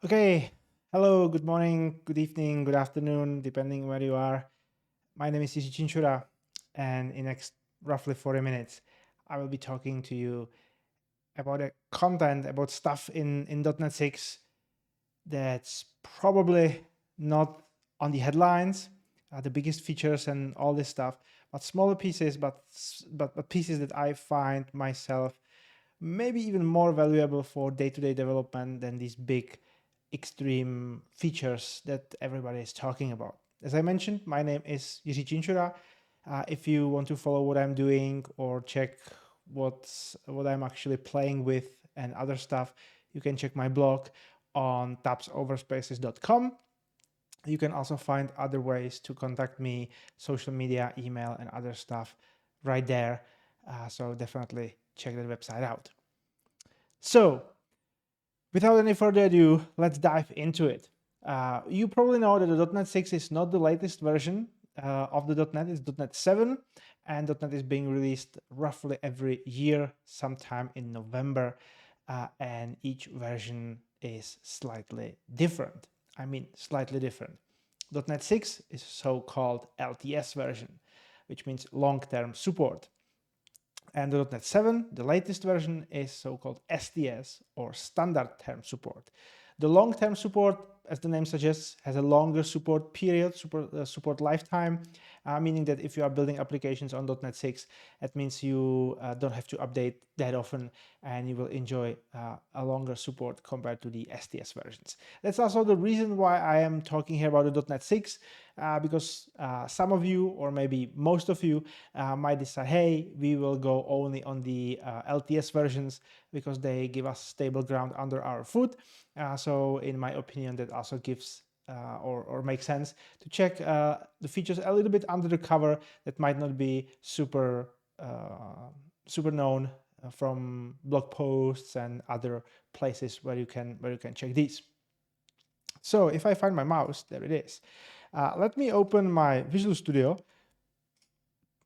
Okay, hello, good morning, good evening, good afternoon, depending where you are. My name is Jiri Cincura, and in next roughly 40 minutes, I will be talking to you about a content, about stuff in .NET 6 that's probably not on the headlines, the biggest features and all this stuff, but smaller pieces, but pieces that I find myself maybe even more valuable for day-to-day development than these big extreme features that everybody is talking about. As I mentioned, my name is Jiri Cincura. If you want to follow what I'm doing or check what I'm actually playing with and other stuff, you can check my blog on tabsoverspaces.com. You can also find other ways to contact me, social media, email, and other stuff right there. So definitely check that website out. So without any further ado, let's dive into it. You probably know that the .NET 6 is not the latest version of the .NET. It's .NET 7, and .NET is being released roughly every year, sometime in November, and each version is slightly different. I mean, slightly different. .NET 6 is so-called LTS version, which means long-term support. And the .NET 7, the latest version, is so-called STS, or Standard Term Support. The long-term support, as the name suggests, has a longer support period, support lifetime, meaning that if you are building applications on .NET 6, that means you don't have to update that often, and you will enjoy a longer support compared to the STS versions. That's also the reason why I am talking here about the .NET 6, because some of you, or maybe most of you, might decide, hey, we will go only on the LTS versions because they give us stable ground under our foot. So in my opinion, that also gives or makes sense to check the features a little bit under the cover that might not be super known from blog posts and other places where you can check these. So if I find my mouse, there it is. Let me open my Visual Studio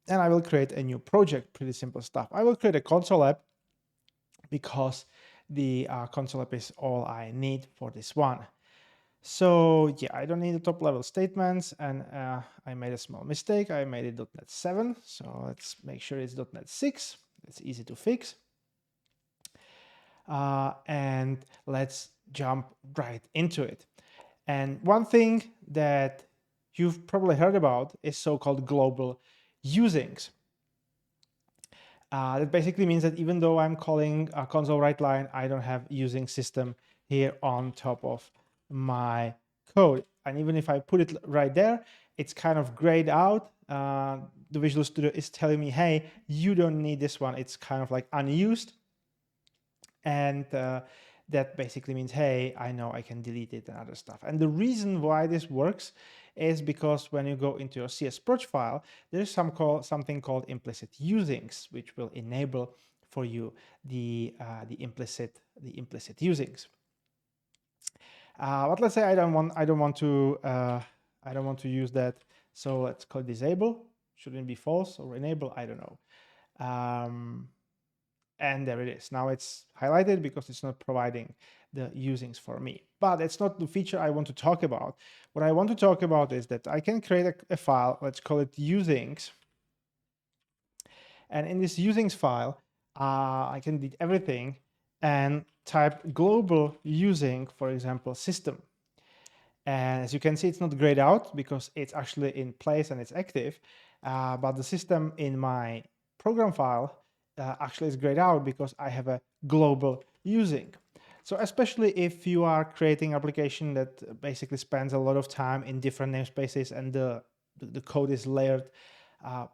and I will create a new project. Pretty simple stuff. I will create a console app because the console app is all I need for this one. So yeah, I don't need the top level statements, and I made a small mistake. I made it .NET 7, so let's make sure it's .NET 6. It's easy to fix. And let's jump right into it. And one thing that you've probably heard about is so-called global usings. That basically means that even though I'm calling a console write line, I don't have using system here on top of my code. And even if I put it right there, it's kind of grayed out. The Visual Studio is telling me, hey, you don't need this one. It's kind of like unused. And that basically means, hey, I know I can delete it and other stuff. And the reason why this works is because when you go into your CSproj file, there's something called implicit usings, which will enable for you the implicit usings. But let's say I don't want to use that. So let's call it disable. Shouldn't it be false or enable? I don't know. And there it is. Now it's highlighted because it's not providing the usings for me. But it's not the feature I want to talk about. What I want to talk about is that I can create a file, let's call it usings. And in this usings file, I can delete everything and type global using, for example, system. And as you can see, it's not grayed out because it's actually in place and it's active. But the system in my program file actually is grayed out because I have a global using. So especially if you are creating application that basically spends a lot of time in different namespaces and the code is layered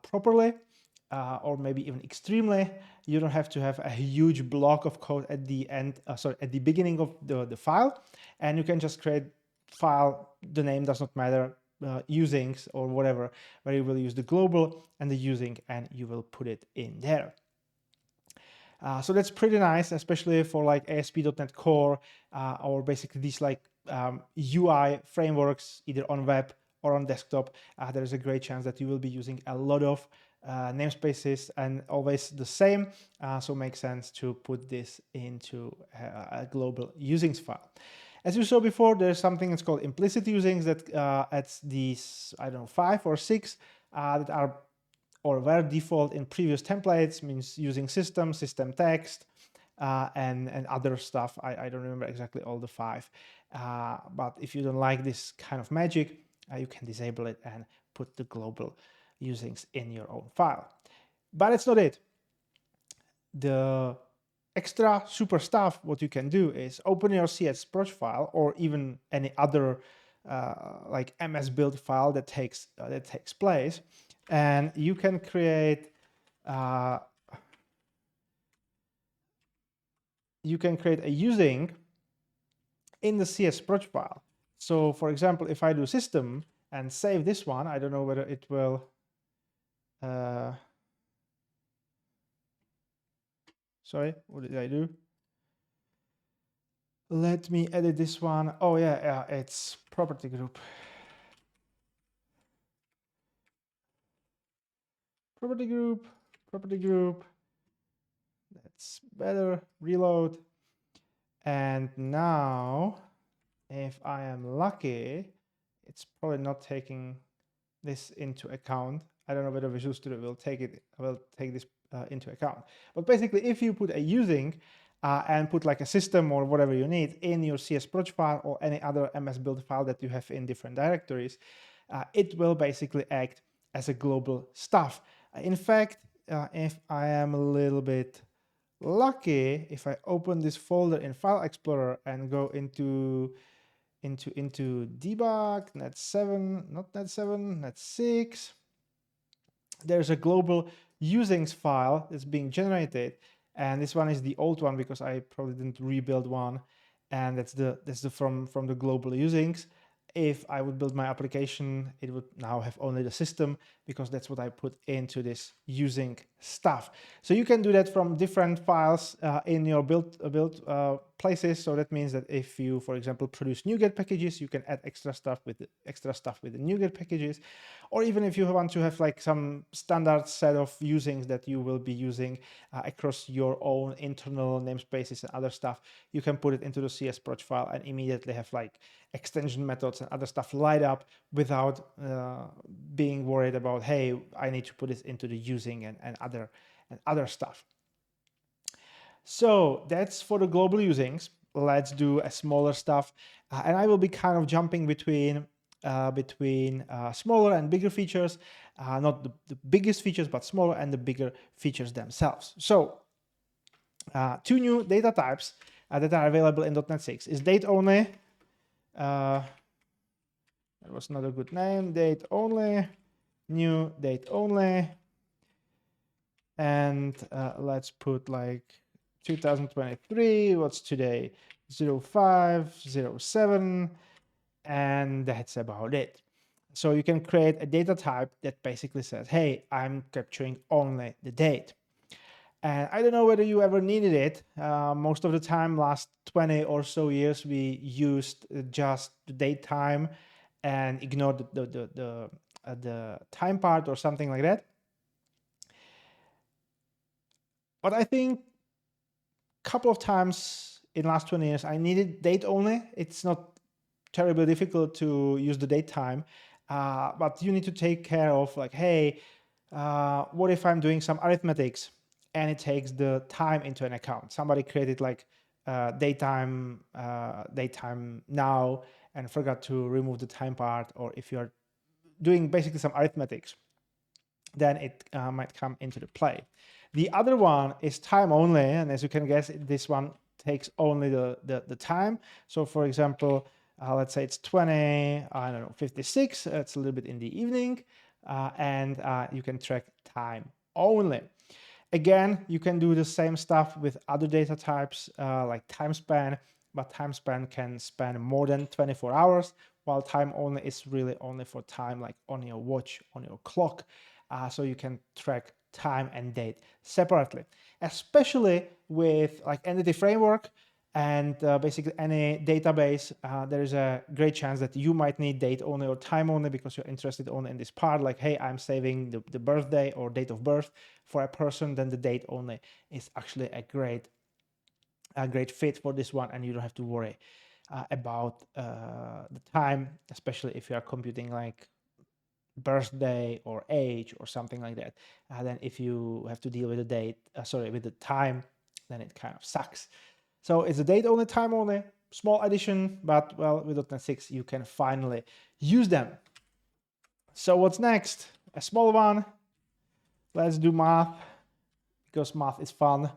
properly, or maybe even extremely, you don't have to have a huge block of code at the end, at the beginning of the file, and you can just create file, the name does not matter, usings or whatever, where you will use the global and the using, and you will put it in there. So that's pretty nice, especially for like ASP.NET Core or basically these like UI frameworks, either on web or on desktop. There's a great chance that you will be using a lot of namespaces and always the same. So it makes sense to put this into a global usings file. As you saw before, there's something that's called implicit usings that adds these, I don't know, 5 or 6 that are or were default in previous templates, means using system text, and other stuff. I don't remember exactly all the 5. But if you don't like this kind of magic, you can disable it and put the global usings in your own file. But it's not it. The extra super stuff, what you can do is open your CS file or even any other like MS build file that takes place, and you can create a using in the CS file. So for example, if I do system and save this one, I don't know whether it will sorry, what did I do? Let me edit this one. Oh yeah, it's property group. Property group. That's better. Reload. And now, if I am lucky, it's probably not taking this into account. I don't know whether Visual Studio will take this into account. But basically, if you put a using and put like a system or whatever you need in your CS project file or any other MS build file that you have in different directories, it will basically act as a global stuff. In fact, if I am a little bit lucky, if I open this folder in File Explorer and go into debug, net 7, not net 7, net 6, there's a global usings file that's being generated, and this one is the old one because I probably didn't rebuild one, and that's the from the global usings. If I would build my application, it would now have only the system because that's what I put into this using stuff. So you can do that from different files in your build places. So that means that if you, for example, produce NuGet packages, you can add extra stuff with the NuGet packages. Or even if you want to have like some standard set of usings that you will be using across your own internal namespaces and other stuff, you can put it into the CS project file and immediately have like extension methods and other stuff light up without being worried about, hey, I need to put this into the using and other stuff. So that's for the global usings. Let's do a smaller stuff, and I will be kind of jumping between smaller and bigger features, not the biggest features, but smaller and the bigger features themselves. So 2 new data types that are available in .NET 6 is date only. That was not a good name. Date only, new date only, and let's put like 2023. What's today? 05/07, and that's about it. So you can create a data type that basically says, hey, I'm capturing only the date. And I don't know whether you ever needed it. Most of the time, last 20 or so years, we used just the date time and ignored the time part or something like that. But I think a couple of times in the last 20 years, I needed date only. It's not terribly difficult to use the date time, but you need to take care of like, hey, what if I'm doing some arithmetics and it takes the time into an account? Somebody created like daytime now and forgot to remove the time part, or if you're doing basically some arithmetics, then it might come into the play. The other one is time only, and as you can guess, this one takes only the time. So for example, let's say it's 56, it's a little bit in the evening, and you can track time only. Again, you can do the same stuff with other data types like time span, but time span can span more than 24 hours, while time only is really only for time like on your watch, on your clock. So you can track time and date separately, especially with like Entity Framework and basically any database. There is a great chance that you might need date only or time only because you're interested only in this part, like, hey, I'm saving the birthday or date of birth for a person, then the date only is actually a great fit for this one, and you don't have to worry about the time, especially if you are computing like birthday or age or something like that. Then if you have to deal with the date, with the time, then it kind of sucks. So it's a date only, time only, small addition, but well, with .NET 6 you can finally use them. So what's next? A small one. Let's do math, because math is fun.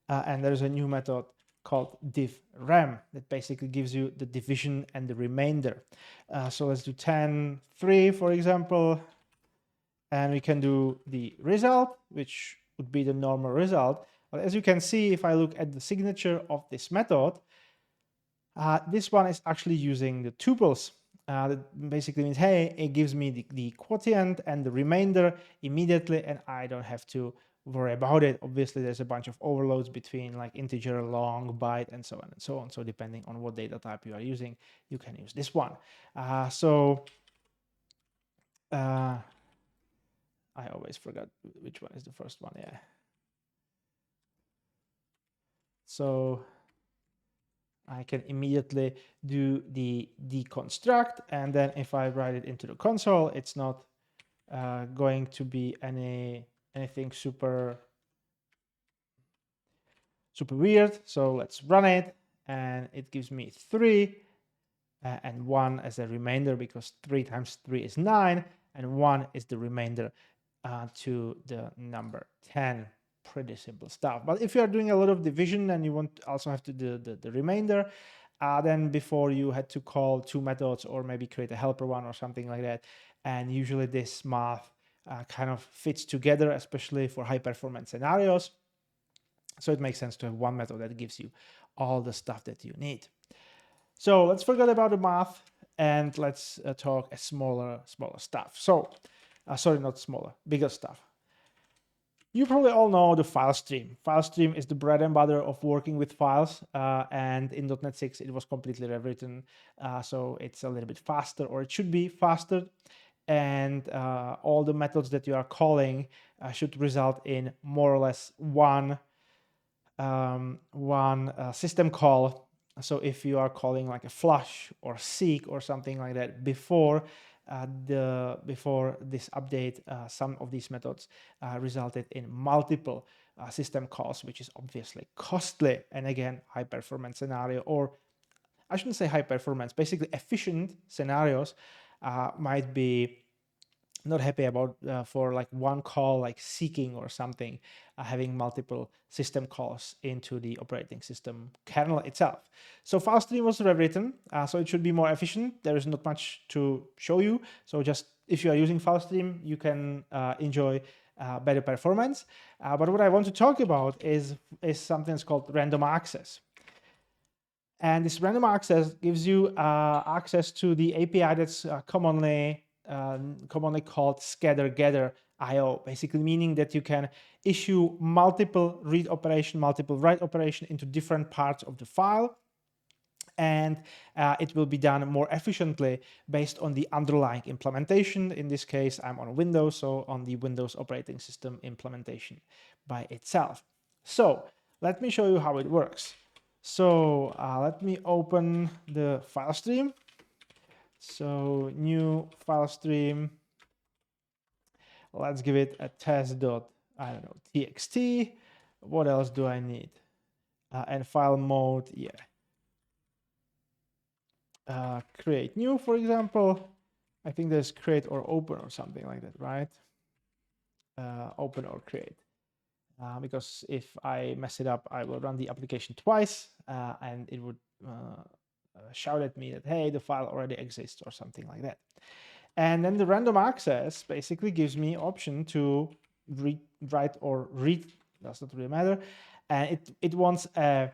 And there's a new method called div_rem that basically gives you the division and the remainder. So let's do 10, 3, for example. And we can do the result, which would be the normal result. But as you can see, if I look at the signature of this method, this one is actually using the tuples. That basically means, hey, it gives me the quotient and the remainder immediately, and I don't have to worry about it. Obviously, there's a bunch of overloads between like integer, long, byte, and so on and so on. So depending on what data type you are using, you can use this one. I always forgot which one is the first one. Yeah. So I can immediately do the deconstruct, and then if I write it into the console, it's not going to be anything super weird. So let's run it, and it gives me 3 and 1 as a remainder, because 3 times 3 is 9, and 1 is the remainder to the number 10. Pretty simple stuff. But if you are doing a lot of division and you want to also have to do the remainder, then before you had to call 2 methods or maybe create a helper one or something like that. And usually this math kind of fits together, especially for high performance scenarios. So it makes sense to have one method that gives you all the stuff that you need. So let's forget about the math and let's talk a smaller stuff. So, sorry, not smaller, bigger stuff. You probably all know the file stream. File stream is the bread and butter of working with files, and in .NET 6 it was completely rewritten, so it's a little bit faster, or it should be faster, and all the methods that you are calling should result in more or less one system call. So if you are calling like a flush or seek or something like that before this update, some of these methods resulted in multiple system calls, which is obviously costly. And again, high performance scenario, or I shouldn't say high performance, basically efficient scenarios might be not happy about for like one call, like seeking or something, having multiple system calls into the operating system kernel itself. So FileStream was rewritten, so it should be more efficient. There is not much to show you. So just if you are using FileStream, you can enjoy better performance. But what I want to talk about is something that's called random access. And this random access gives you access to the API that's commonly called scatter-gather IO, basically meaning that you can issue multiple read operation, multiple write operation into different parts of the file, and it will be done more efficiently based on the underlying implementation. In this case, I'm on Windows, so on the Windows operating system implementation by itself. So let me show you how it works. So let me open the file stream. So new file stream. Let's give it a test.txt. What else do I need? And file mode, yeah. Create new, for example. I think there's create or open or something like that, right? Open or create. Because if I mess it up, I will run the application twice, and it would shout at me that, hey, the file already exists or something like that. And then the random access basically gives me option to read, write, or read. Does not really matter. And it wants a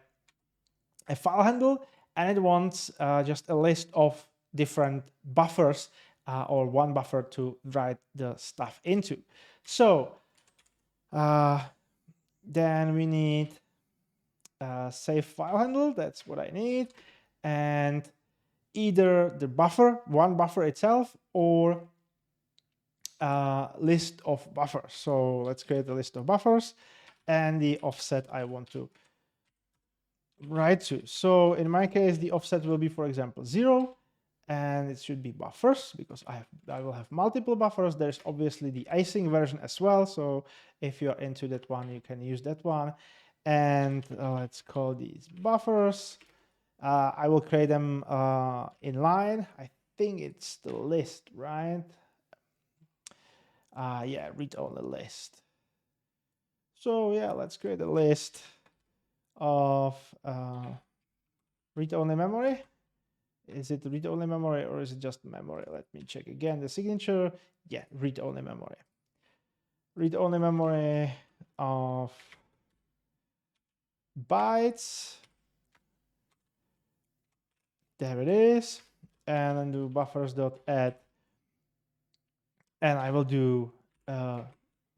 file handle, and it wants just a list of different buffers or one buffer to write the stuff into. So then we need save file handle. That's what I need. And either the buffer, one buffer itself, or list of buffers. So let's create a list of buffers, and the offset I want to write to. So in my case, the offset will be, for example, 0, and it should be buffers because I will have multiple buffers. There's obviously the async version as well. So if you're into that one, you can use that one. And let's call these buffers. I will create them in line. I think it's the list, right? Yeah, read-only list. So yeah, let's create a list of read-only memory. Is it read-only memory or is it just memory? Let me check again the signature. Yeah, read-only memory. Read-only memory of bytes. There it is. And then do buffers.add. And I will do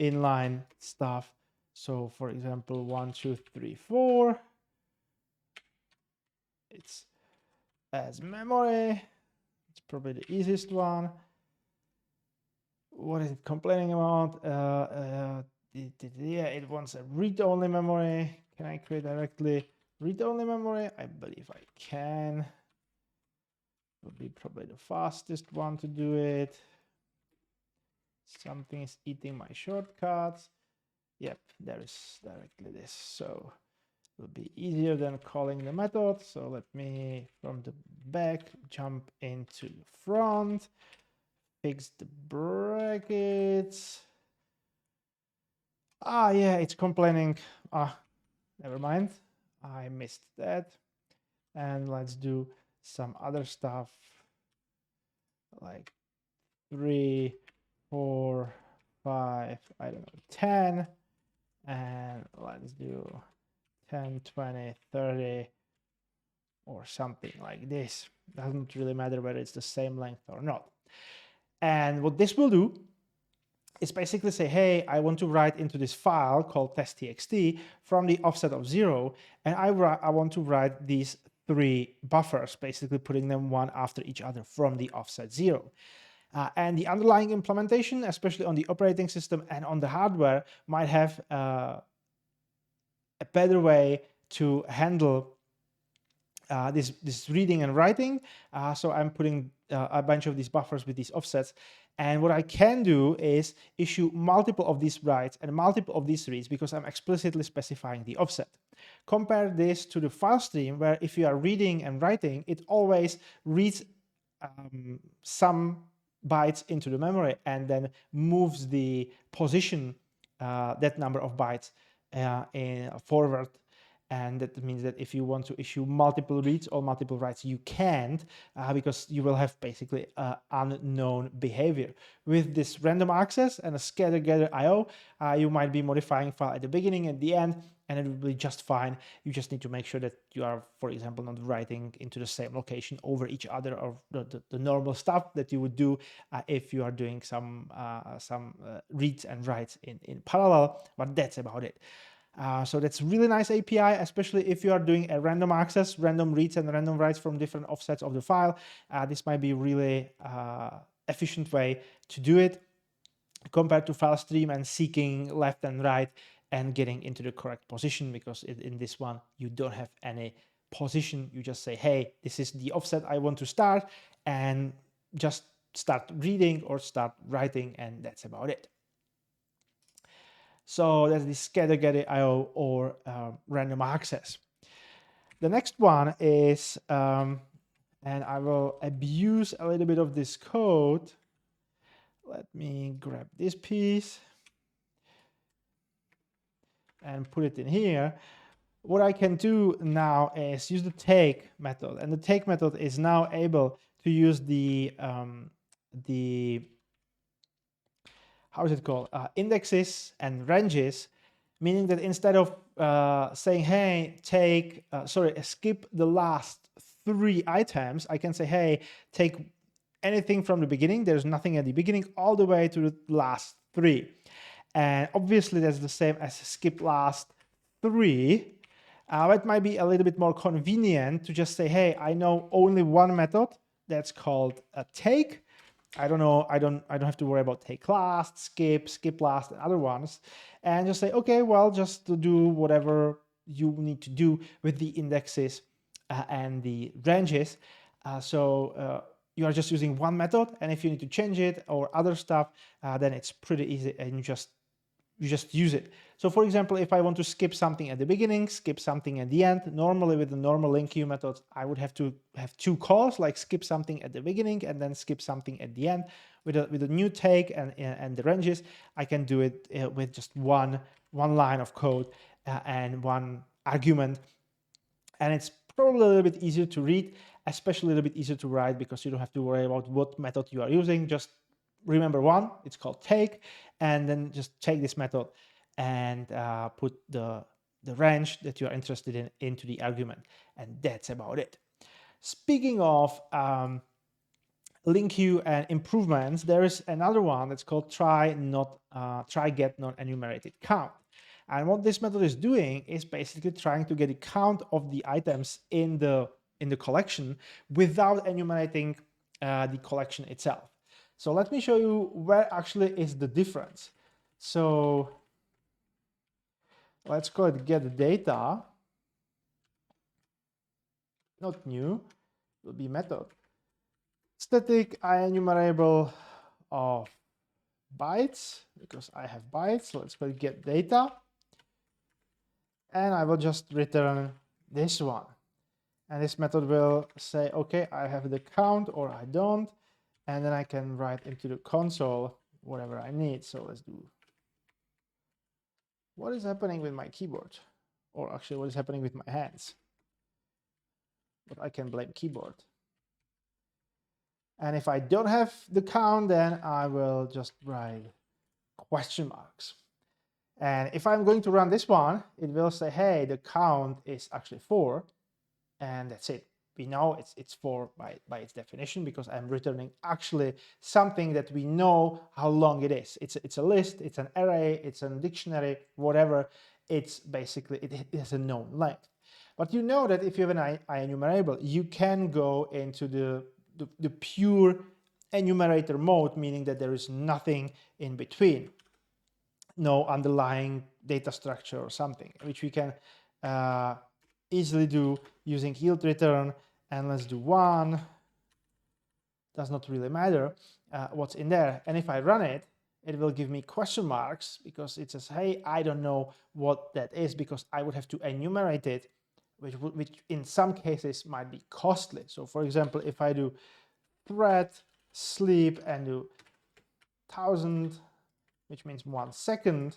inline stuff. So for example, 1, 2, 3, 4. It's as memory. It's probably the easiest one. What is it complaining about? Yeah, it wants a read-only memory. Can I create directly read-only memory? I believe I can. Would be probably the fastest one to do it. Something is eating my shortcuts. Yep, there is directly this. So it will be easier than calling the method. So let me, from the back, jump into the front, fix the brackets. Yeah, it's complaining. Never mind. I missed that. And let's do some other stuff like 3, 4, 5, I don't know, 10. And let's do 10, 20, 30, or something like this. Doesn't really matter whether it's the same length or not. And what this will do is basically say, hey, I want to write into this file called test.txt from the offset of 0, and I want to write these 3 buffers, basically putting them one after each other from the offset 0. And the underlying implementation, especially on the operating system and on the hardware, might have a better way to handle this reading and writing. So I'm putting a bunch of these buffers with these offsets. And what I can do is issue multiple of these writes and multiple of these reads because I'm explicitly specifying the offset. Compare this to the file stream where if you are reading and writing, it always reads some bytes into the memory and then moves the position, that number of bytes forward. And that means that if you want to issue multiple reads or multiple writes, you can't because you will have basically unknown behavior. With this random access and a scatter gather IO, you might be modifying file at the beginning and the end, and it will be just fine. You just need to make sure that you are, for example, not writing into the same location over each other, or the normal stuff that you would do if you are doing some reads and writes in parallel, but that's about it. So that's really nice API, especially if you are doing a random access, random reads and random writes from different offsets of the file. This might be a really efficient way to do it compared to file stream and seeking left and right and getting into the correct position, because in this one, you don't have any position. You just say, hey, this is the offset I want to start, and just start reading or start writing, and that's about it. So that's the scatter gather IO or random access. The next one is, and I will abuse a little bit of this code. Let me grab this piece and put it in here. What I can do now is use the take method, and the take method is now able to use the how is it called, indexes and ranges, meaning that instead of saying, hey, skip the last 3 items, I can say, hey, take anything from the beginning. There's nothing at the beginning all the way to the last 3. And obviously that's the same as skip last 3. It might be a little bit more convenient to just say, hey, I know only one method that's called a take. I don't know, I don't have to worry about take last, skip last, and other ones. And just say, okay, well, just to do whatever you need to do with the indexes and the ranges. You are just using one method, and if you need to change it or other stuff, then it's pretty easy, and you just use it. So for example, if I want to skip something at the beginning, skip something at the end, normally with the normal link queue method, I would have to have two calls, like skip something at the beginning and then skip something at the end. With a new take and the ranges, I can do it with just one line of code and one argument. And it's probably a little bit easier to read, especially a little bit easier to write, because you don't have to worry about what method you are using. Just remember one, it's called take, and then just take this method and put the range that you are interested in into the argument, and that's about it. Speaking of link queue and improvements, there is another one that's called try get not enumerated count. And what this method is doing is basically trying to get a count of the items in the collection without enumerating the collection itself. So let me show you where actually is the difference. So let's call it get data, not new, it will be method. Static enumerable of bytes, because I have bytes. So let's call it get data. And I will just return this one. And this method will say, okay, I have the count or I don't. And then I can write into the console whatever I need. So let's do, what is happening with my keyboard? Or actually, what is happening with my hands? But I can blame keyboard. And if I don't have the count, then I will just write question marks. And if I'm going to run this one, it will say, hey, the count is actually 4. And that's it. We know it's 4 by its definition, because I'm returning actually something that we know how long it is. It's a list, it's an array, it's a dictionary, whatever. It's basically, it has a known length. But you know that if you have an enumerable, you can go into the pure enumerator mode, meaning that there is nothing in between, no underlying data structure or something, which we can easily do using yield return. And let's do 1. Does not really matter what's in there. And if I run it, it will give me question marks, because it says, hey, I don't know what that is, because I would have to enumerate it, which in some cases might be costly. So for example, if I do thread sleep and do 1000, which means 1 second,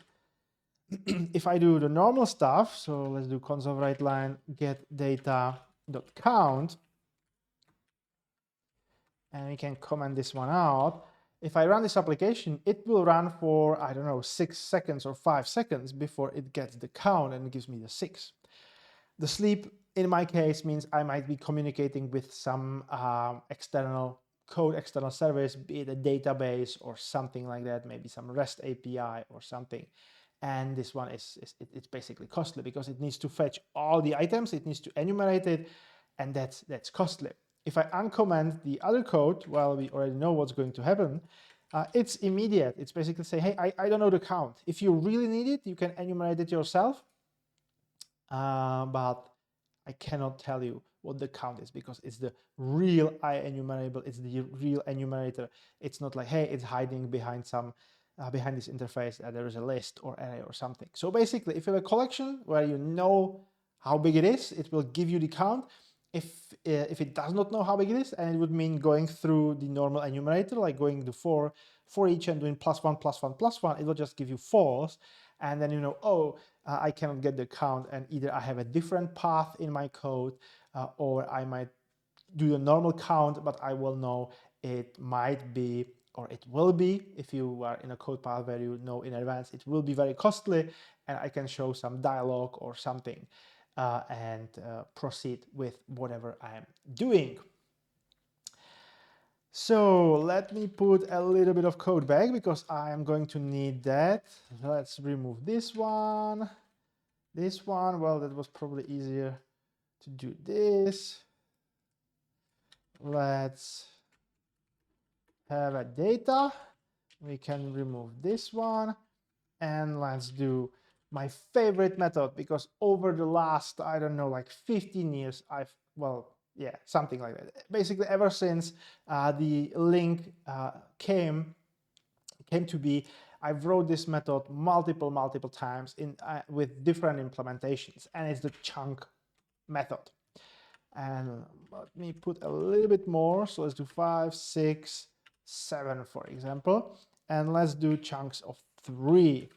if I do the normal stuff, so let's do console write line get data dot count, and we can comment this one out. If I run this application, it will run for, I don't know, 6 seconds or 5 seconds before it gets the count and gives me the 6. The sleep, in my case, means I might be communicating with some external code, external service, be it a database or something like that, maybe some REST API or something. And this one it's basically costly, because it needs to fetch all the items, it needs to enumerate it, and that's costly. If I uncomment the other code, well, we already know what's going to happen. It's immediate. It's basically say, hey, I don't know the count. If you really need it, you can enumerate it yourself. But I cannot tell you what the count is, because it's the real enumerable. It's the real enumerator. It's not like, hey, it's hiding behind some behind this interface there is a list or array or something. So basically, if you have a collection where you know how big it is, it will give you the count. If it does not know how big it is, and it would mean going through the normal enumerator, like going to for each and doing +1, +1, +1, it will just give you false. And then you know, oh, I cannot get the count, and either I have a different path in my code, or I might do the normal count, but I will know it might be, or it will be, if you are in a code path where you know in advance, it will be very costly, and I can show some dialogue or something and proceed with whatever I'm doing. So let me put a little bit of code back, because I am going to need that. Let's remove this one. This one, well, that was probably easier to do this. Let's have a data. We can remove this one, and let's do my favorite method, because over the last, I don't know, like 15 years, well, yeah, something like that. Basically, ever since the link came to be, I've wrote this method multiple times with different implementations, and it's the chunk method. And let me put a little bit more. So let's do 5, 6, 7, for example, and let's do chunks of 3.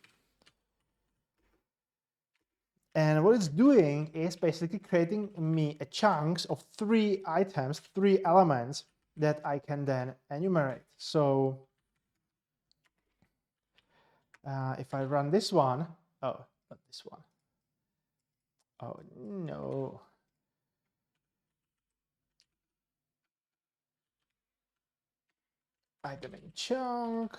And what it's doing is basically creating me a chunks of 3 items, 3 elements that I can then enumerate. So if I run this one, oh, not this one. Oh no. Item in chunk,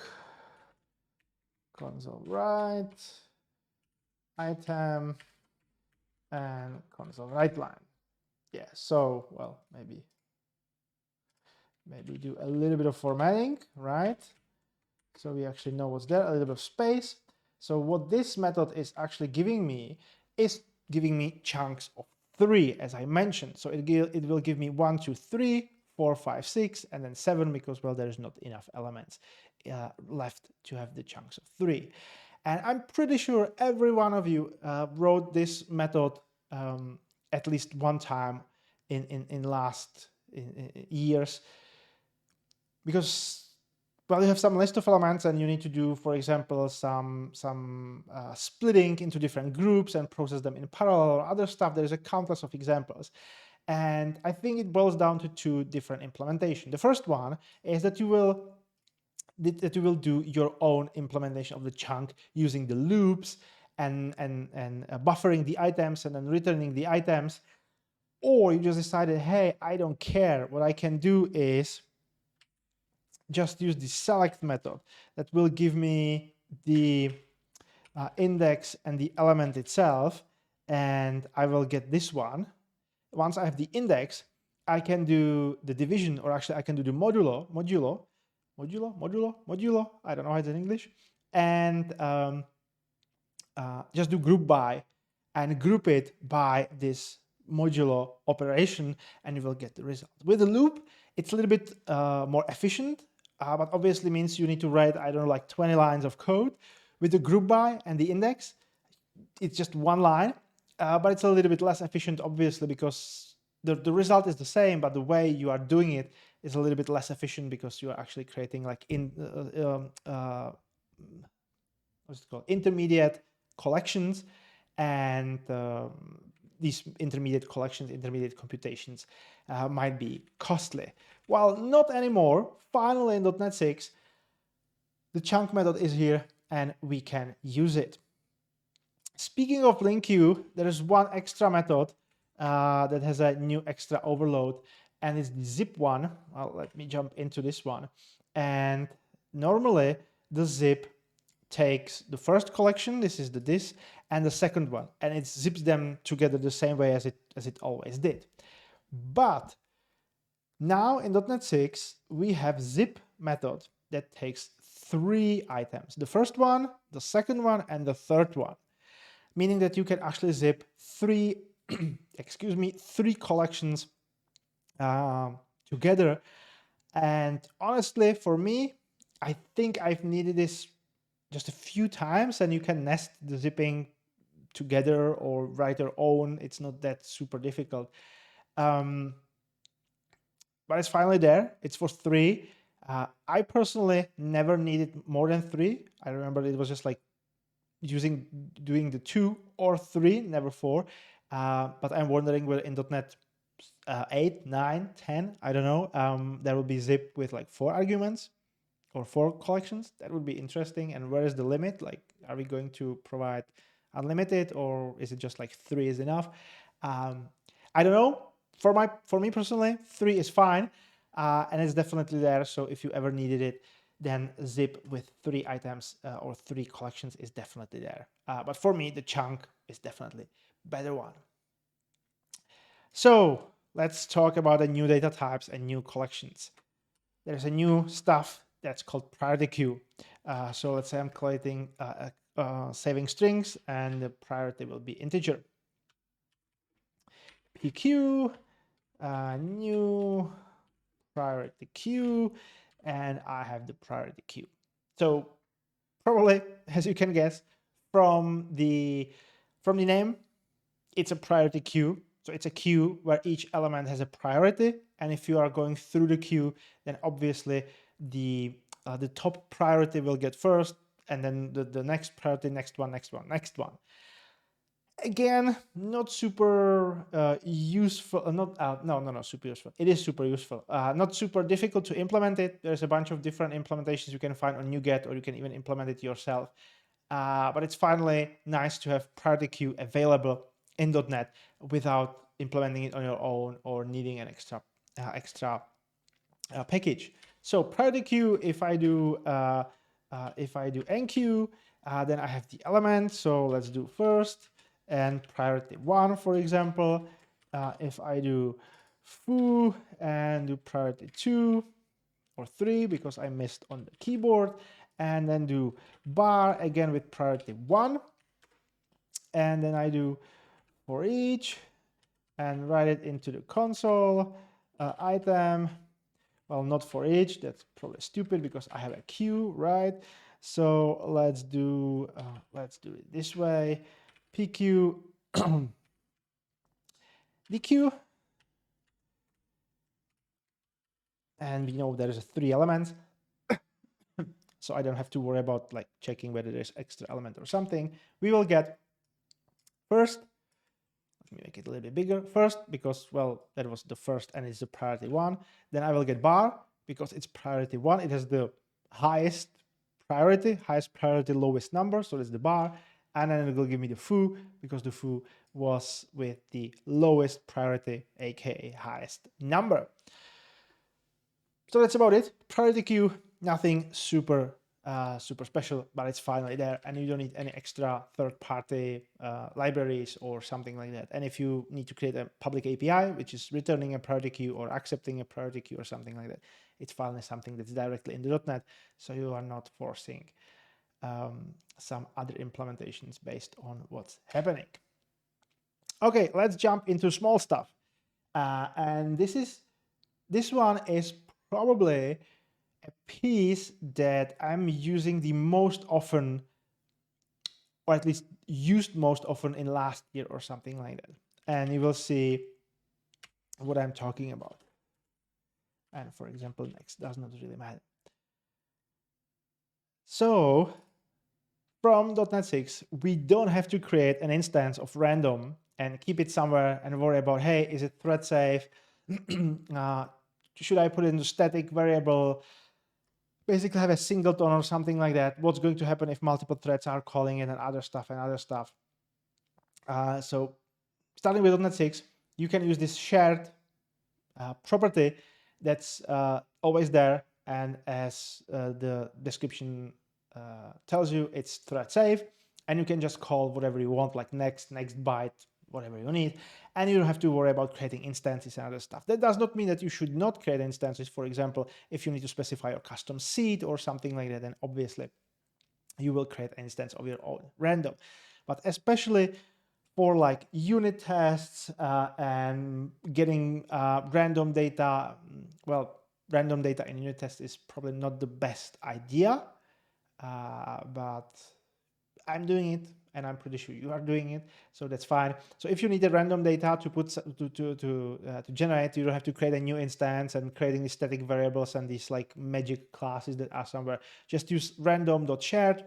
console write, item, and console write line. Yeah, so, well, maybe do a little bit of formatting, right? So we actually know what's there, a little bit of space. So what this method is actually giving me is giving me chunks of 3, as I mentioned. So it will give me 1, 2, 3, 4, 5, 6, and then 7, because, well, there's not enough elements left to have the chunks of 3. And I'm pretty sure every one of you wrote this method at least one time in last years, because, well, you have some list of elements and you need to do, for example, some splitting into different groups and process them in parallel or other stuff. There's a countless of examples. And I think it boils down to 2 different implementation. The first one is that you will do your own implementation of the chunk using the loops and buffering the items and then returning the items. Or you just decided, hey, I don't care. What I can do is just use the select method that will give me the index and the element itself, and I will get this one. Once I have the index, I can do the division, or actually I can do the modulo, I don't know how it's in English, and just do group by and group it by this modulo operation, and you will get the result. With the loop, it's a little bit more efficient, but obviously means you need to write, I don't know, like 20 lines of code. With the group by and the index, it's just 1 line, but it's a little bit less efficient, obviously, because the result is the same, but the way you are doing it is a little bit less efficient, because you are actually creating like what's it called, intermediate collections, and these intermediate collections, intermediate computations might be costly. Well, not anymore. Finally, in .NET 6, the chunk method is here and we can use it. Speaking of link queue, there is one extra method that has a new extra overload, and it's the zip one. Well, let me jump into this one. And normally the zip takes the first collection, this is the this, and the second one, and it zips them together the same way as it always did. But now in .NET 6, we have zip method that takes 3 items. The first one, the second one, and the third one. Meaning that you can actually zip 3, excuse me, 3 collections together. And honestly, for me, I think I've needed this just a few times, and you can nest the zipping together or write your own. It's not that super difficult. But it's finally there. It's for 3. I personally never needed more than 3. I remember it was just like doing the 2 or 3, never 4. But I'm wondering whether in .NET 8, 9, 10, I don't know, there will be zip with like 4 arguments or 4 collections. That would be interesting. And where is the limit? Like, are we going to provide unlimited, or is it just like 3 is enough? I don't know. For me personally, 3 is fine, and it's definitely there. So if you ever needed it, then zip with 3 items or 3 collections is definitely there. But for me, the chunk is definitely better one. So let's talk about the new data types and new collections. There's a new stuff that's called priority queue. So let's say I'm creating saving strings, and the priority will be integer. PQ, new priority queue, and I have the priority queue. So probably, as you can guess, from the name, it's a priority queue. So it's a queue where each element has a priority, and if you are going through the queue, then obviously the top priority will get first, and then the next priority, next one. Again, not super useful. No, super useful. It is super useful. Not super difficult to implement it. There's a bunch of different implementations you can find on NuGet, or you can even implement it yourself. But it's finally nice to have priority queue available in .NET without implementing it on your own or needing an extra package. So priority queue, if I do enqueue, then I have the element. So let's do first and priority 1, for example. If I do foo and do priority 2 or 3 because I missed on the keyboard, and then do bar again with priority 1, and then I do for each and write it into the console item. Well, not for each, that's probably stupid because I have a queue, right? So let's do it this way. PQ DQ, and we know there's 3 elements, so I don't have to worry about like checking whether there's extra element or something. We will get first, let me make it a little bit bigger, first because, well, that was the first and it's the priority 1. Then I will get bar because it's priority 1. It has the highest priority, lowest number, so it's the bar. And then it will give me the foo because the foo was with the lowest priority, aka highest number. So that's about it. Priority queue, nothing super special, but it's finally there, and you don't need any extra third-party libraries or something like that. And if you need to create a public API, which is returning a priority queue or accepting a priority queue or something like that, it's finally something that's directly in the .NET, so you are not forcing some other implementations based on what's happening. Okay, let's jump into small stuff. And this one is probably a piece that I'm using the most often, or at least used most often in last year or something like that. And you will see what I'm talking about. And for example, next does not really matter. So from .NET 6, we don't have to create an instance of random and keep it somewhere and worry about, hey, is it thread safe? Should I put it into static variable? Basically have a singleton or something like that. What's going to happen if multiple threads are calling it and other stuff. So starting with .NET 6, you can use this shared property that's always there, and as the description tells you, it's thread safe, and you can just call whatever you want, like next byte, whatever you need, and you don't have to worry about creating instances and other stuff. That does not mean that you should not create instances. For example, if you need to specify your custom seed or something like that, then obviously you will create an instance of your own random. But especially for like unit tests and getting random data, well, random data in unit tests is probably not the best idea, but I'm doing it, and I'm pretty sure you are doing it, so that's fine. So if you need the random data to put to generate, you don't have to create a new instance and creating these static variables and these like magic classes that are somewhere. Just use random.shared,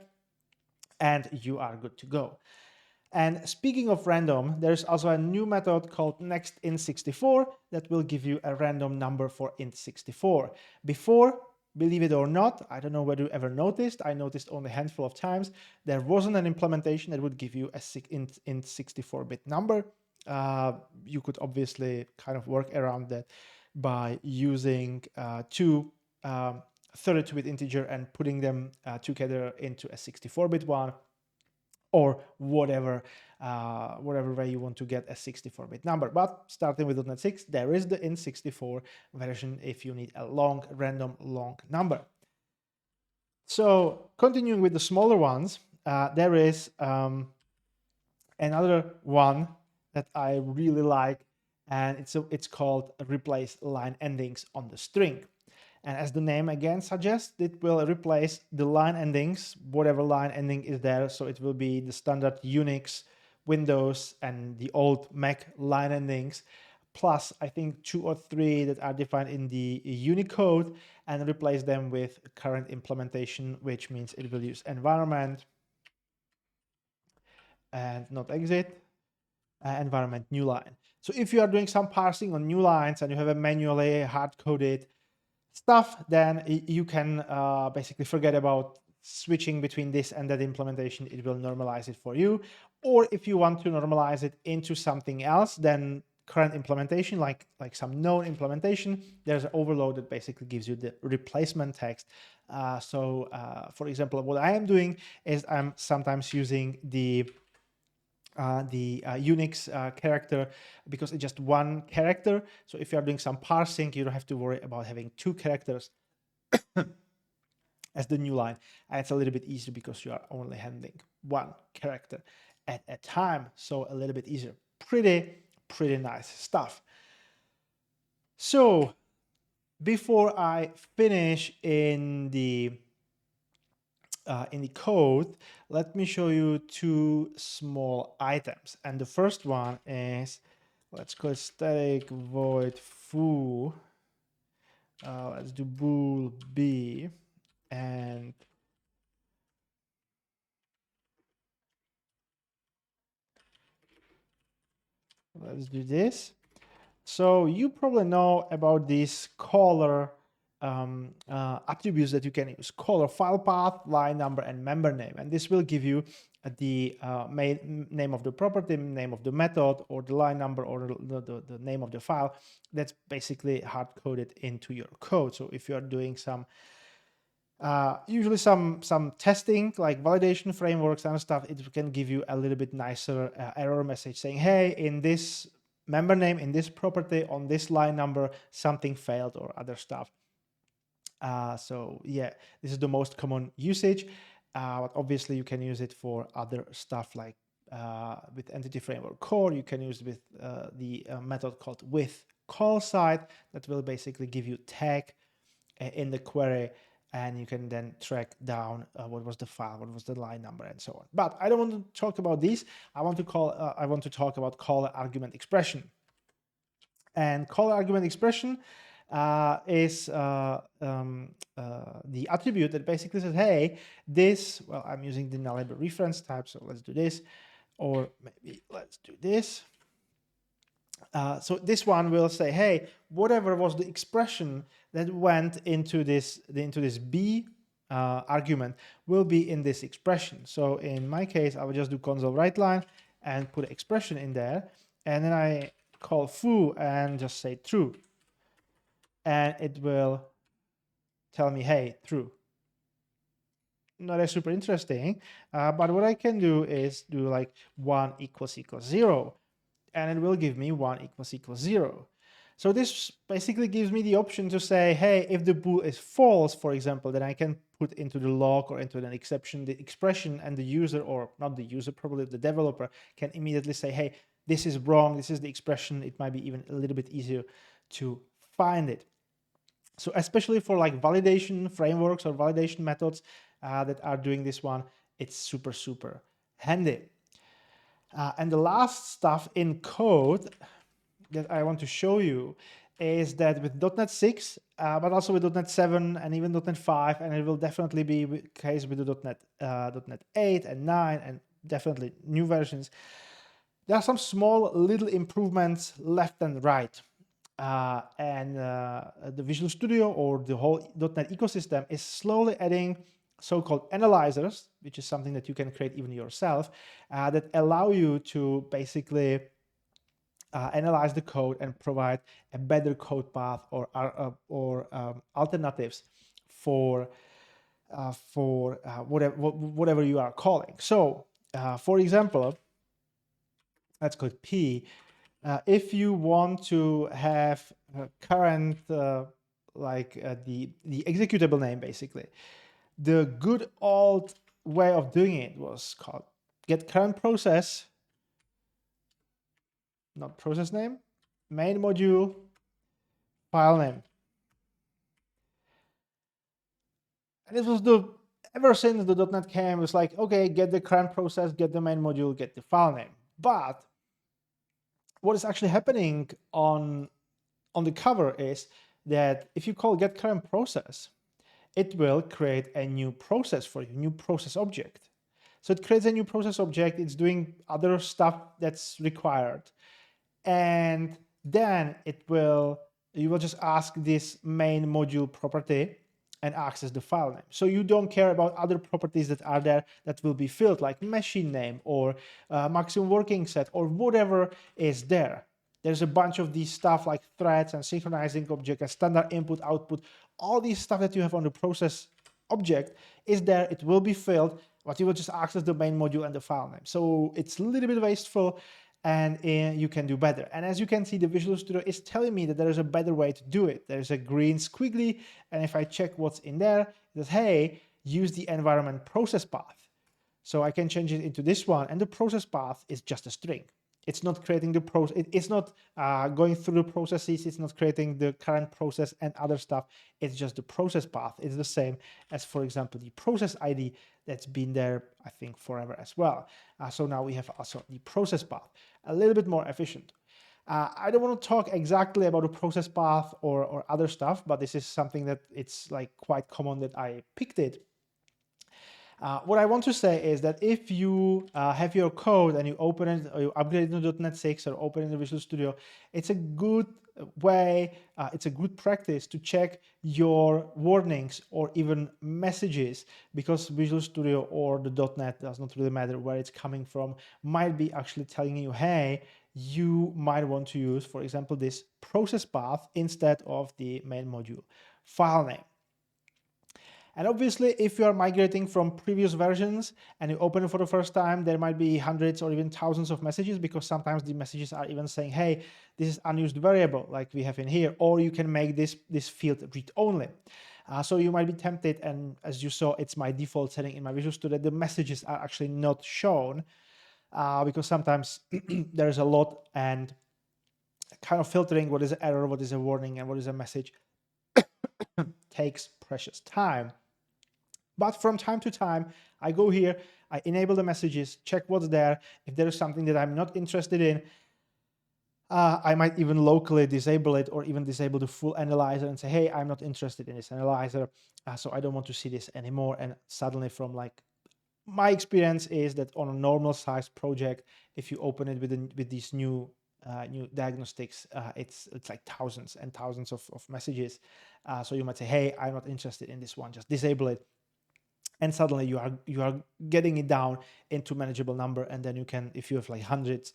and you are good to go. And speaking of random, there's also a new method called nextInt64 that will give you a random number for int64. Before, believe it or not, I don't know whether you ever noticed, I noticed only a handful of times, there wasn't an implementation that would give you a int 64-bit number. You could obviously kind of work around that by using two 32-bit integer and putting them together into a 64-bit one, or whatever way you want to get a 64-bit number. But starting with .NET 6, there is the int64 version if you need a random long number. So continuing with the smaller ones, there is another one that I really like, and it's called replace line endings on the string. And as the name again suggests, it will replace the line endings, whatever line ending is there. So it will be the standard Unix, Windows, and the old Mac line endings, plus I think 2 or 3 that are defined in the Unicode, and replace them with current implementation, which means it will use environment and not exit, environment new line. So if you are doing some parsing on new lines and you have a manually hard-coded stuff, then you can basically forget about switching between this and that implementation. It will normalize it for you. Or if you want to normalize it into something else, then current implementation, like some known implementation, there's an overload that basically gives you the replacement text. For example, what I am doing is I'm sometimes using the Unix character, because it's just one character. So if you are doing some parsing, you don't have to worry about having 2 characters as the new line. And it's a little bit easier because you are only handling 1 character at a time. So a little bit easier. Pretty nice stuff. So before I finish in the code, let me show you 2 small items. And the first one is, let's call it static void foo. Let's do bool b, and let's do this. So you probably know about these caller attributes that you can use: caller file path, line number, and member name. And this will give you the name of the property, name of the method, or the line number, or the name of the file. That's basically hard coded into your code. So if you are doing some usually some testing, like validation frameworks and stuff, it can give you a little bit nicer error message saying, hey, in this member name, in this property, on this line number, something failed, or other stuff. So yeah, this is the most common usage, but obviously you can use it for other stuff, like with Entity Framework Core. You can use it with the method called with call site that will basically give you tag in the query, and you can then track down what was the file, what was the line number, and so on. But I don't want to talk about these. I want to talk about caller argument expression. And caller argument expression is the attribute that basically says, hey, this, well, I'm using the nullable reference type, so let's do this, or maybe let's do this. So this one will say, hey, whatever was the expression that went into this B argument will be in this expression. So in my case, I will just do console write line and put expression in there, and then I call foo and just say true, and it will tell me, hey, true. Not as super interesting, but what I can do is do like 1 = 0, and it will give me 1 = 0. So this basically gives me the option to say, hey, if the bool is false, for example, then I can put into the log or into an exception the expression, and the user, or not the user, probably the developer, can immediately say, hey, this is wrong, this is the expression. It might be even a little bit easier to find it. So especially for like validation frameworks or validation methods that are doing this one, it's super handy. And the last stuff in code that I want to show you is that with .NET 6, but also with .NET 7 and even .NET 5, and it will definitely be the case with the .NET 8 and 9, and definitely new versions, there are some small little improvements left and right. And the Visual Studio, or the whole .NET ecosystem, is slowly adding so-called analyzers, which is something that you can create even yourself, that allow you to basically analyze the code and provide a better code path or alternatives for whatever you are calling. So, for example, let's call it P. If you want to have current the executable name, basically, the good old way of doing it was called get current process, not process name, main module, file name. And this was ever since the .NET came, it was like, okay, get the current process, get the main module, get the file name. But what is actually happening on the cover is that if you call get current process, it will create a new process for you, new process object. So it creates a new process object. It's doing other stuff that's required. And then you will just ask this main module property and access the file name. So you don't care about other properties that are there that will be filled, like machine name or maximum working set or whatever is there. There's a bunch of these stuff like threads and synchronizing object and standard input, output. All these stuff that you have on the process object is there. It will be filled, but you will just access the main module and the file name. So it's a little bit wasteful, and you can do better. And as you can see, the Visual Studio is telling me that there is a better way to do it. There's a green squiggly, and if I check what's in there, it says, hey, use the environment process path. So I can change it into this one, and the process path is just a string. It's not creating the process. It's not going through the processes. It's not creating the current process and other stuff. It's just the process path. It's the same as, for example, the process ID that's been there, I think, forever as well. So now we have also the process path, a little bit more efficient. I don't want to talk exactly about the process path or other stuff, but this is something that it's like quite common that I picked it. What I want to say is that if you have your code and you open it or you upgrade it to .NET 6 or open it in Visual Studio, it's a good way, it's a good practice to check your warnings or even messages, because Visual Studio or the .NET, does not really matter where it's coming from, might be actually telling you, hey, you might want to use, for example, this process path instead of the main module file name. And obviously, if you are migrating from previous versions and you open it for the first time, there might be hundreds or even thousands of messages, because sometimes the messages are even saying, hey, this is unused variable like we have in here, or you can make this field read-only. So you might be tempted, and as you saw, it's my default setting in my Visual Studio, the messages are actually not shown because sometimes there's a lot, and kind of filtering what is an error, what is a warning, and what is a message takes precious time. But from time to time, I go here, I enable the messages, check what's there. If there is something that I'm not interested in, I might even locally disable it, or even disable the full analyzer and say, hey, I'm not interested in this analyzer, so I don't want to see this anymore. And suddenly, from like my experience is that on a normal size project, if you open it with these new diagnostics, it's like thousands and thousands of messages. So you might say, hey, I'm not interested in this one, just disable it. And suddenly you are getting it down into manageable number. And then you can, if you have like hundreds,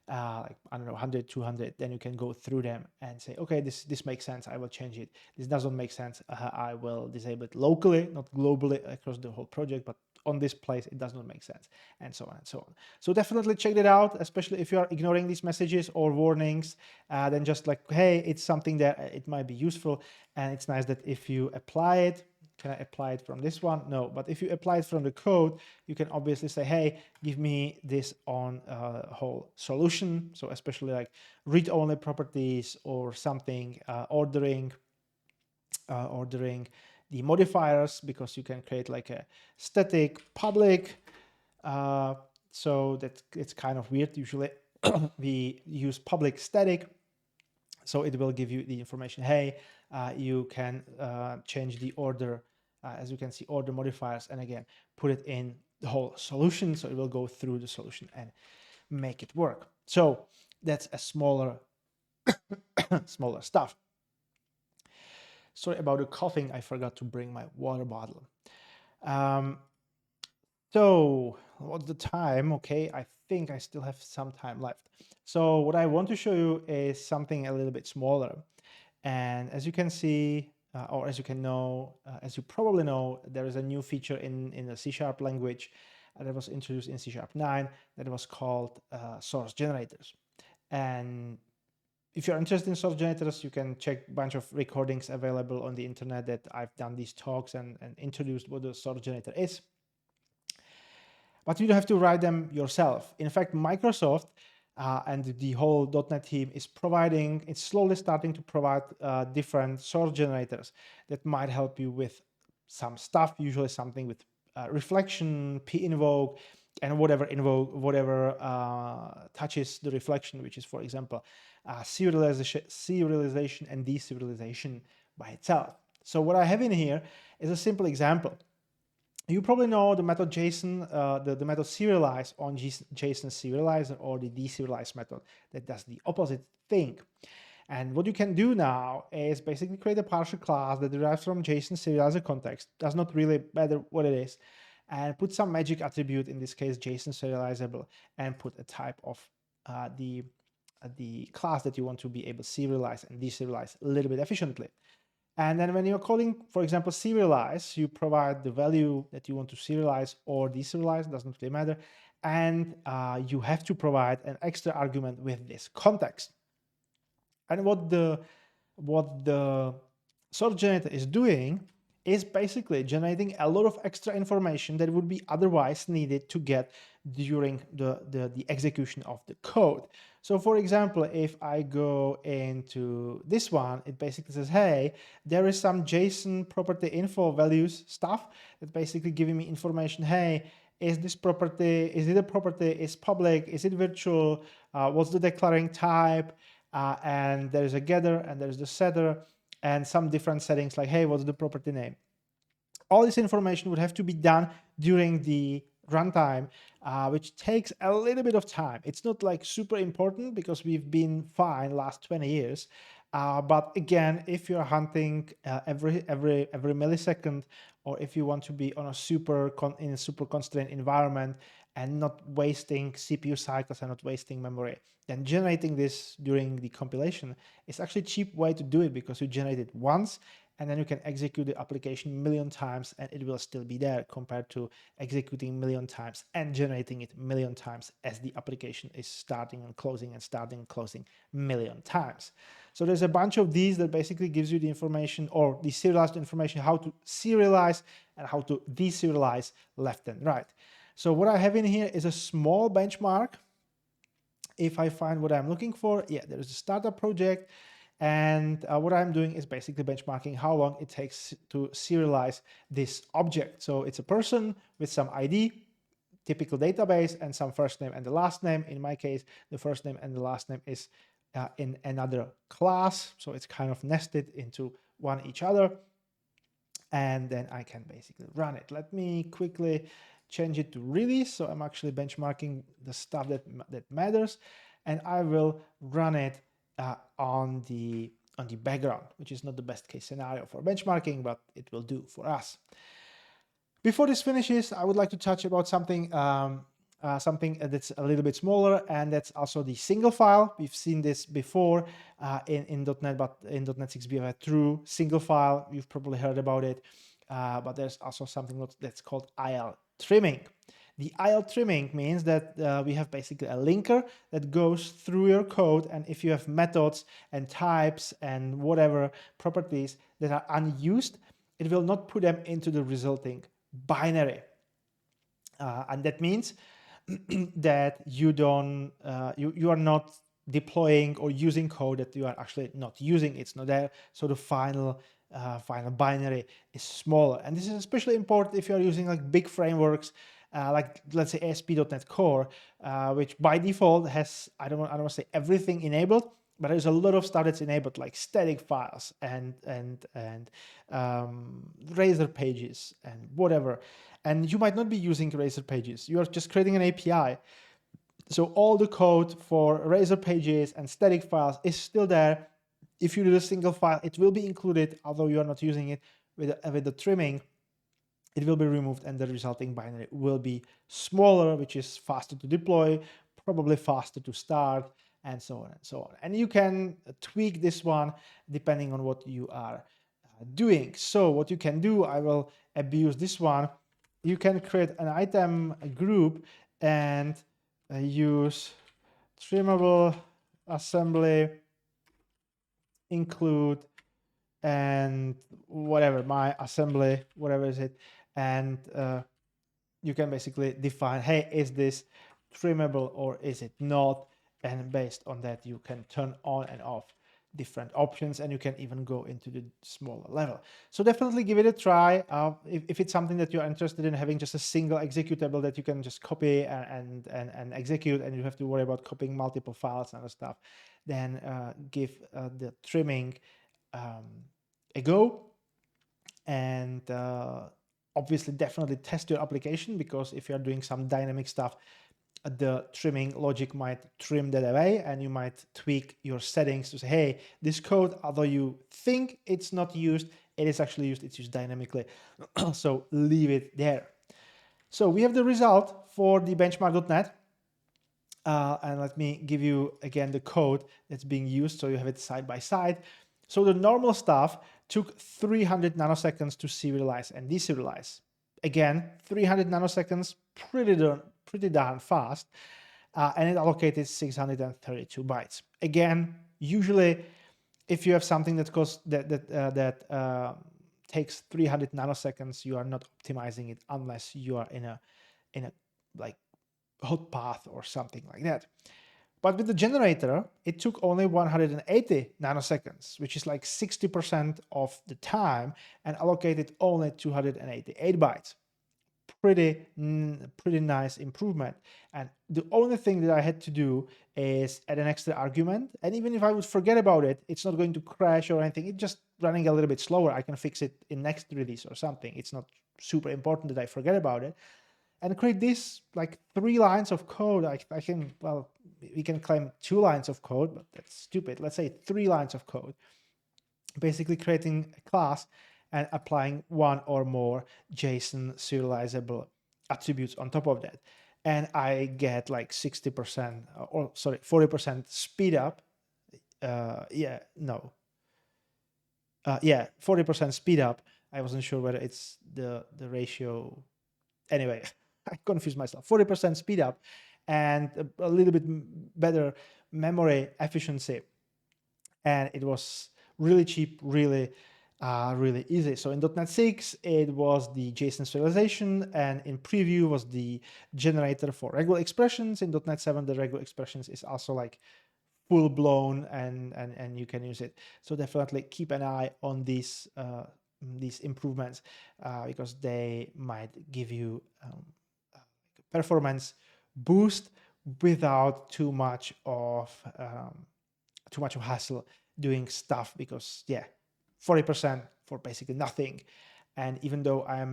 like, I don't know, 100, 200, then you can go through them and say, okay, this makes sense, I will change it. This doesn't make sense, I will disable it locally, not globally across the whole project, but on this place it does not make sense, and so on and so on. So definitely check it out, especially if you are ignoring these messages or warnings. Then just like, hey, it's something that it might be useful, and it's nice that if you apply it. Can I apply it from this one? No, but if you apply it from the code, you can obviously say, hey, give me this on a whole solution. So especially like read-only properties or something, ordering the modifiers, because you can create like a static public. So that it's kind of weird. Usually we use public static. So it will give you the information, hey, you can change the order, as you can see, order modifiers, and again, put it in the whole solution. So it will go through the solution and make it work. So that's a smaller stuff. Sorry about the coughing. I forgot to bring my water bottle. So what's the time? Okay, I think I still have some time left. So what I want to show you is something a little bit smaller. And as you can see, or as you can know, as you probably know, there is a new feature in the C# language that was introduced in C# 9 that was called source generators. And if you're interested in source generators, you can check a bunch of recordings available on the internet that I've done these talks and introduced what the source generator is. but you don't have to write them yourself. In fact, Microsoft and the whole .NET team is providing, it's slowly starting to provide different source generators that might help you with some stuff, usually something with reflection, p-invoke, and whatever touches the reflection, which is, for example, serialization and deserialization by itself. So what I have in here is a simple example. You probably know the method JSON, the method serialize on JSON serializer, or the deserialize method that does the opposite thing. And what you can do now is basically create a partial class that derives from JSON serializer context. Does not really matter what it is. And put some magic attribute, in this case JSON serializable, and put a type of the class that you want to be able to serialize and deserialize a little bit efficiently. And then when you're calling, for example, serialize, you provide the value that you want to serialize or deserialize, doesn't really matter. And you have to provide an extra argument with this context. And what the source generator is doing is basically generating a lot of extra information that would be otherwise needed to get during the execution of the code. So for example, if I go into this one, it basically says, hey, there is some JSON property info values stuff that's basically giving me information. Hey, is this property, is it a property, is public, is it virtual, what's the declaring type, and there's a getter and there's the setter, and some different settings like, hey, what's the property name? All this information would have to be done during the runtime, which takes a little bit of time. It's not like super important because we've been fine last 20 years. But again, if you're hunting every millisecond, or if you want to be on a super constrained environment and not wasting CPU cycles and not wasting memory, then generating this during the compilation is actually a cheap way to do it, because you generate it once and then you can execute the application a million times and it will still be there, compared to executing a million times and generating it a million times as the application is starting and closing and starting and closing a million times. So there's a bunch of these that basically gives you the information, or the serialized information, how to serialize and how to deserialize left and right. So what I have in here is a small benchmark. If I find what I'm looking for, yeah, there is a startup project. And what I'm doing is basically benchmarking how long it takes to serialize this object. So it's a person with some ID, typical database, and some first name and the last name. In my case, the first name and the last name is in another class. So it's kind of nested into one each other. And then I can basically run it. Let me quickly change it to release. So I'm actually benchmarking the stuff that matters. And I will run it on the background, which is not the best case scenario for benchmarking, but it will do for us. Before this finishes, I would like to touch about something that's a little bit smaller, and that's also the single file. We've seen this before in .NET, but in .NET 6 we have a true single file. You've probably heard about it, but there's also something that's called IL trimming. The IL trimming means that we have basically a linker that goes through your code, and if you have methods and types and whatever properties that are unused, it will not put them into the resulting binary. And that means that you don't you are not deploying or using code that you are actually not using. It's not there, so the final binary is smaller. And this is especially important if you are using like big frameworks, like let's say ASP.NET Core, which by default has, I don't want to say everything enabled, but there's a lot of stuff that's enabled, like static files and Razor pages and whatever. And you might not be using Razor pages. You are just creating an API. So all the code for Razor pages and static files is still there. If you do a single file, it will be included, although you are not using it. With the trimming, it will be removed, and the resulting binary will be smaller, which is faster to deploy, probably faster to start, and so on and so on. And you can tweak this one depending on what you are doing. So what you can do, I will abuse this one. You can create an item group and use trimmable assembly include and whatever, my assembly, whatever is it, and you can basically define, hey, is this trimmable or is it not? And based on that, you can turn on and off different options, and you can even go into the smaller level. So definitely give it a try. If it's something that you're interested in, having just a single executable that you can just copy and execute, and you have to worry about copying multiple files and other stuff, then give the trimming a go. And obviously definitely test your application, because if you're doing some dynamic stuff, the trimming logic might trim that away, and you might tweak your settings to say, hey, this code, although you think it's not used, it is actually used, it's used dynamically. So leave it there. So we have the result for the benchmark.net. And let me give you again the code that's being used, so you have it side by side. So the normal stuff took 300 nanoseconds to serialize and deserialize. Again, 300 nanoseconds, pretty darn fast, and it allocated 632 bytes. Again, usually, if you have something that takes 300 nanoseconds, you are not optimizing it unless you are in a like hot path or something like that. But with the generator, it took only 180 nanoseconds, which is like 60% of the time, and allocated only 288 bytes. Pretty nice improvement. And the only thing that I had to do is add an extra argument. And even if I would forget about it, it's not going to crash or anything. It's just running a little bit slower. I can fix it in next release or something. It's not super important that I forget about it. And create this like 3 lines of code. I can, well, we can claim 2 lines of code, but that's stupid. Let's say 3 lines of code, basically creating a class and applying 1 or more JSON serializable attributes on top of that. And I get like 60% or sorry, 40% speed up. 40% speed up. I wasn't sure whether it's the ratio. Anyway, I confused myself. 40% speed up and a little bit better memory efficiency. And it was really cheap, really easy. So in .NET 6, it was the JSON serialization, and in preview was the generator for regular expressions. In .NET 7, the regular expressions is also like full blown, and you can use it. So definitely keep an eye on these improvements, because they might give you performance boost without too much of hassle doing stuff, because 40% for basically nothing. And even though I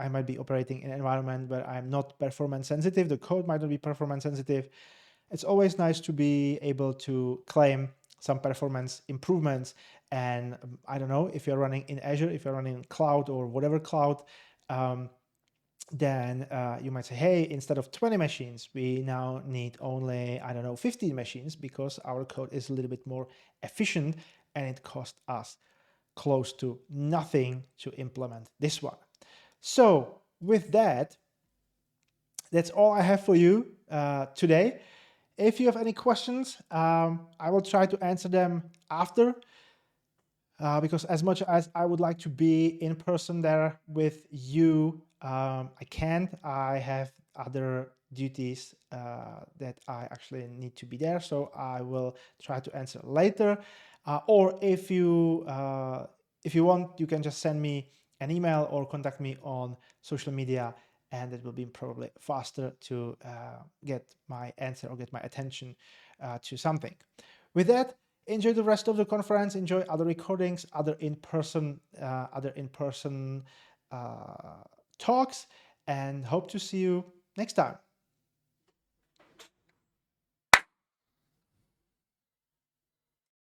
might be operating in an environment where I'm not performance sensitive, the code might not be performance sensitive, it's always nice to be able to claim some performance improvements. And I don't know, if you're running in Azure, if you're running in cloud or whatever cloud, then you might say, hey, instead of 20 machines, we now need only, I don't know, 15 machines, because our code is a little bit more efficient and it cost us close to nothing to implement this one. So with that, that's all I have for you today. If you have any questions, I will try to answer them after, because as much as I would like to be in person there with you, I can't. I have other duties that I actually need to be there, so I will try to answer later. Or if you want, you can just send me an email or contact me on social media, and it will be probably faster to get my answer or get my attention to something. With that, enjoy the rest of the conference, enjoy other recordings, other in-person talks, and hope to see you next time.